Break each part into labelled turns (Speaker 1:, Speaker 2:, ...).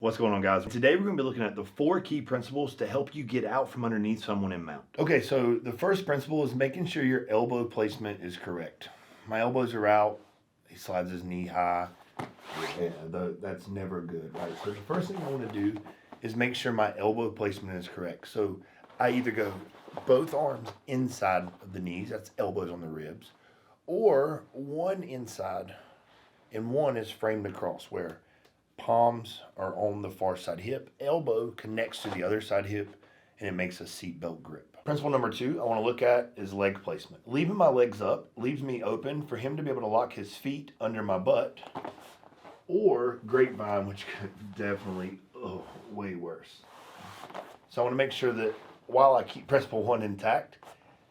Speaker 1: What's going on, guys? Today we're going to be looking at the 4 key principles to help you get out from underneath someone in mount. Okay, so the first principle is making sure your elbow placement is correct. My elbows are out. He slides his knee high. Yeah, that's never good, right? So the first thing I want to do is make sure my elbow placement is correct. So I either go both arms inside of the knees, that's elbows on the ribs, or one inside and one is framed across where palms are on the far side hip, elbow connects to the other side hip, and it makes a seatbelt grip. Principle number 2 I want to look at is leg placement. Leaving my legs up leaves me open for him to be able to lock his feet under my butt, or grapevine, which could definitely, way worse. So I want to make sure that while I keep principle 1 intact,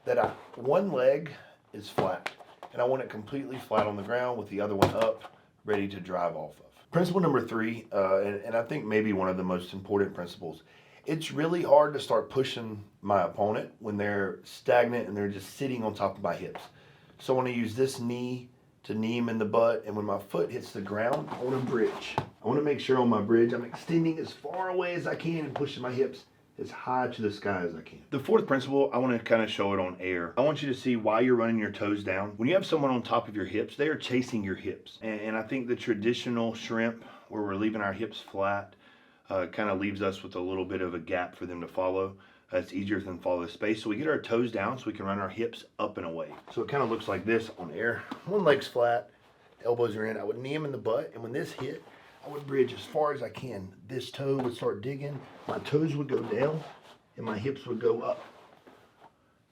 Speaker 1: that one leg is flat, and I want it completely flat on the ground with the other one up, ready to drive off of. Principle number 3, and I think maybe one of the most important principles, it's really hard to start pushing my opponent when they're stagnant and they're just sitting on top of my hips. So I want to use this knee to knee him in the butt, and when my foot hits the ground, I want to bridge. I want to make sure on my bridge I'm extending as far away as I can and pushing my hips as high to the sky as I can. The 4th principle, I want to kind of show it on air. I want you to see why you're running your toes down. When you have someone on top of your hips, they are chasing your hips. And I think the traditional shrimp, where we're leaving our hips flat, kind of leaves us with a little bit of a gap for them to follow. It's easier than follow the space. So we get our toes down so we can run our hips up and away. So it kind of looks like this on air. One leg's flat, elbows are in. I would knee him in the butt, and when this hit, I would bridge as far as I can. This toe would start digging, my toes would go down, and my hips would go up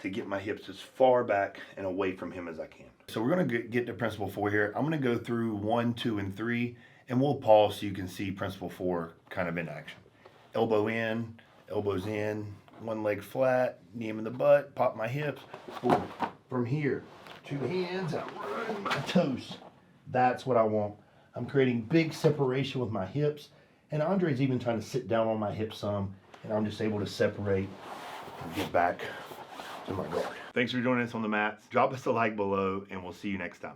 Speaker 1: to get my hips as far back and away from him as I can. So we're going to get to principle 4 here. I'm going to go through 1, 2, and 3, and we'll pause so you can see principle 4 kind of in action. Elbow in, elbows in, one leg flat, knee him in the butt, pop my hips. Boom. From here, 2 hands, I run my toes. That's what I want. I'm creating big separation with my hips, and Andre's even trying to sit down on my hips some, and I'm just able to separate and get back to my guard. Thanks for joining us on the mats. Drop us a like below, and we'll see you next time.